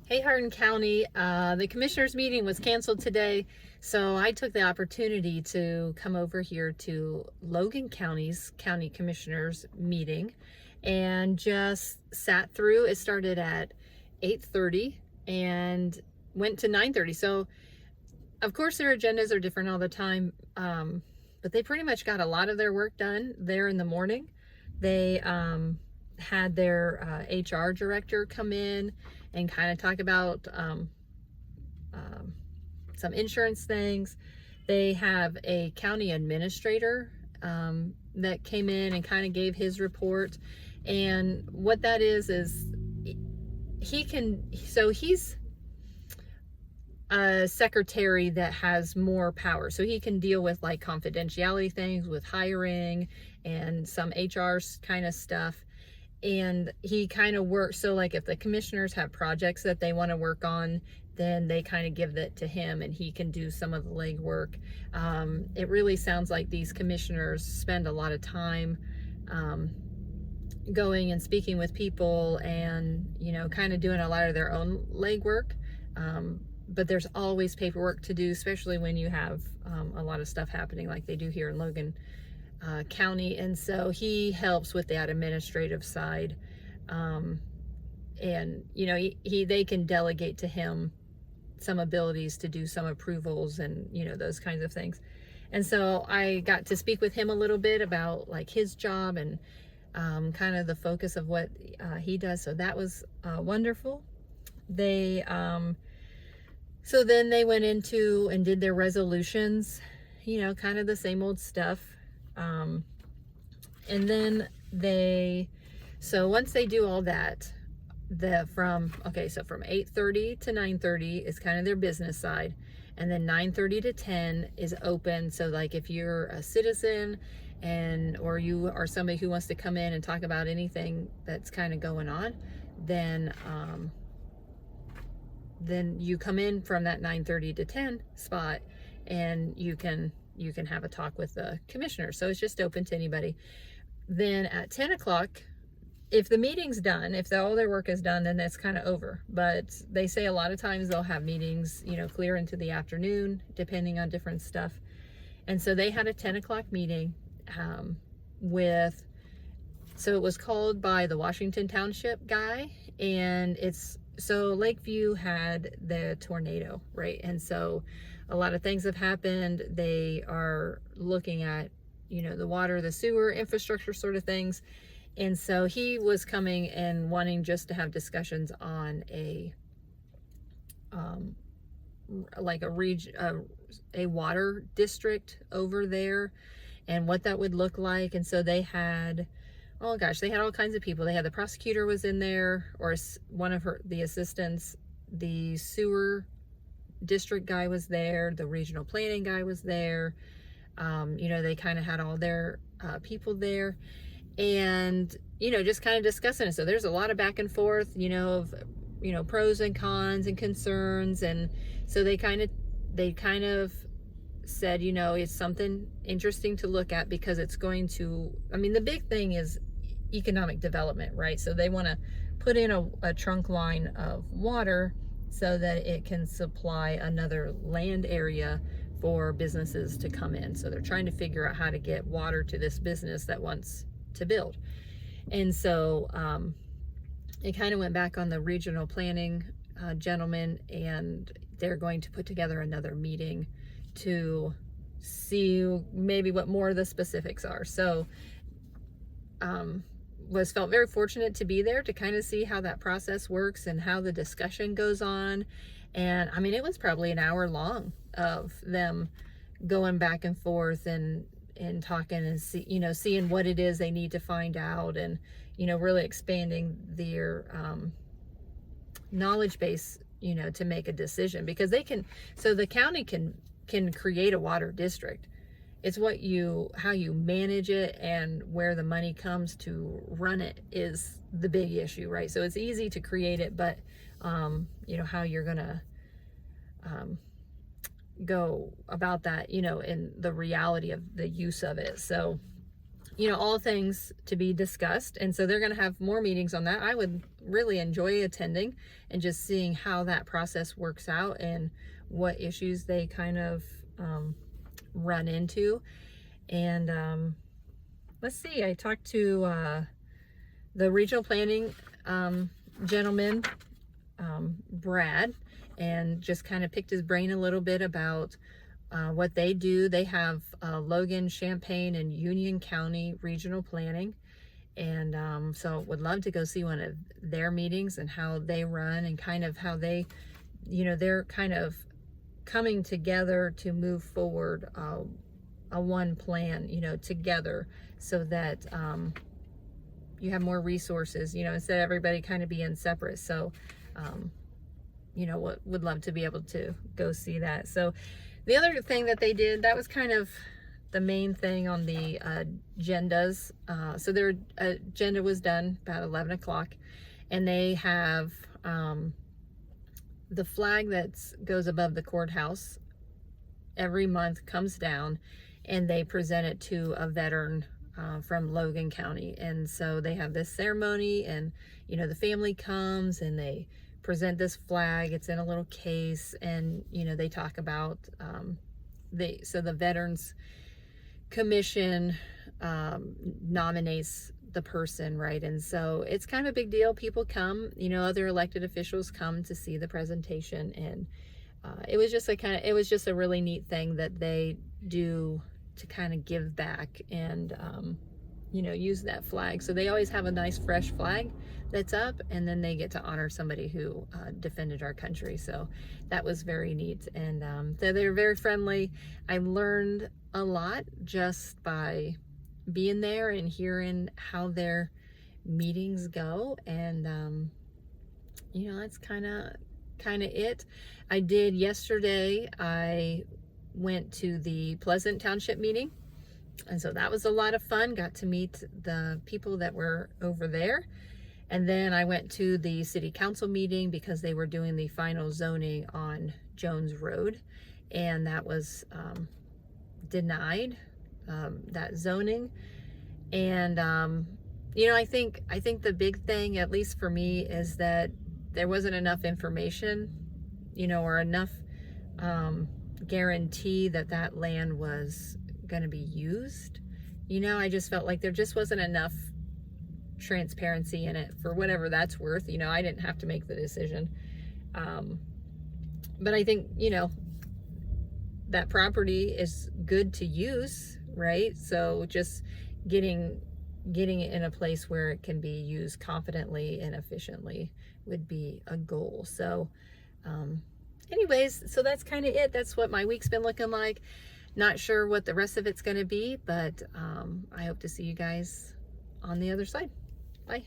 Hey, Hardin County, the commissioners meeting was canceled today, so I took the opportunity to come over here to Logan County's county commissioners meeting and just sat through. It started at 8:30 and went to 9:30. So of course their agendas are different all the time, but they pretty much got a lot of their work done there in the morning. They had their HR director come in and kind of talk about some insurance things. They have a county administrator that came in and kind of gave his report. And what that is he's a secretary that has more power, so he can deal with like confidentiality things with hiring and some HR kind of stuff. And he kind of works, so like if the commissioners have projects that they want to work on, then they kind of give that to him and he can do some of the legwork. It really sounds like these commissioners spend a lot of time going and speaking with people and kind of doing a lot of their own legwork. But there's always paperwork to do, especially when you have a lot of stuff happening like they do here in Logan County. And so he helps with that administrative side. And they can delegate to him some abilities to do some approvals and those kinds of things. And so I got to speak with him a little bit about like his job and kind of the focus of what he does. So that was wonderful. They so then they went into and did their resolutions, kind of the same old stuff. And then so once they do all that, from 8:30 to 9:30 is kind of their business side. And then 9:30 to 10 is open. So like if you're a citizen or you are somebody who wants to come in and talk about anything that's kind of going on, then you come in from that 9:30 to 10 spot and you can have a talk with the commissioner. So it's just open to anybody. Then at 10 o'clock, if the meeting's done, if all their work is done, then that's kind of over. But they say a lot of times they'll have meetings, clear into the afternoon, depending on different stuff. And so they had a 10 o'clock meeting so it was called by the Washington Township guy, and so Lakeview had the tornado, right? And so a lot of things have happened. They are looking at, the water, the sewer infrastructure sort of things. And so he was coming and wanting just to have discussions on a water district over there and what that would look like. And so they had, oh gosh, they had all kinds of people. They had the prosecutor was in there, or one of the assistants, the sewer district guy was there, the regional planning guy was there. They kind of had all their people there, and just kind of discussing it. So there's a lot of back and forth, of pros and cons and concerns. And so they kind of said, it's something interesting to look at because it's going to, the big thing is economic development, right? So they want to put in a trunk line of water so that it can supply another land area for businesses to come in. So they're trying to figure out how to get water to this business that wants to build. And so it kind of went back on the regional planning gentleman, and they're going to put together another meeting to see maybe what more of the specifics are. So felt very fortunate to be there to kind of see how that process works and how the discussion goes on. And it was probably an hour long of them going back and forth and talking and seeing what it is they need to find out, and really expanding their knowledge base to make a decision, because the county can create a water district. It's how you manage it and where the money comes to run it is the big issue, right? So it's easy to create it, but how you're gonna go about that, in the reality of the use of it. So you know, all things to be discussed. And so they're going to have more meetings on that. I would really enjoy attending and just seeing how that process works out and what issues they kind of run into. And let's see, I talked to the regional planning gentleman, Brad, and just kind of picked his brain a little bit about what they do. They have Logan, Champaign, and Union County regional planning. And so would love to go see one of their meetings and how they run and kind of how they, you know, they're kind of coming together to move forward a one plan, you know, together, so that you have more resources, you know, instead of everybody kind of being separate. So, you know, would love to be able to go see that. So the other thing that they did, that was kind of the main thing on the agendas. So their agenda was done about 11 o'clock, and they have the flag that goes above the courthouse every month comes down, and they present it to a veteran from Logan County. And so they have this ceremony, and, you know, the family comes and they present this flag. It's in a little case, and, you know, they talk about so the Veterans Commission nominates the person, right? And so it's kind of a big deal. People come, you know, other elected officials come to see the presentation, and it was just a really neat thing that they do to kind of give back and you know, use that flag. So they always have a nice fresh flag that's up, and then they get to honor somebody who defended our country. So that was very neat. And so they're very friendly. I learned a lot just by being there and hearing how their meetings go. And you know, that's kind of it. I did yesterday, I went to the Pleasant Township meeting, and so that was a lot of fun. Got to meet the people that were over there. And then I went to the city council meeting because they were doing the final zoning on Jones Road, and that was denied, that zoning. And you know, I think the big thing, at least for me, is that there wasn't enough information, you know, or enough guarantee that that land was going to be used. You know, I just felt like there just wasn't enough transparency in it, for whatever that's worth. You know, I didn't have to make the decision, but I think, you know, that property is good to use, right? So just getting it in a place where it can be used confidently and efficiently would be a goal. So anyways, so that's kind of it. That's what my week's been looking like. Not sure what the rest of it's going to be, but I hope to see you guys on the other side. Bye.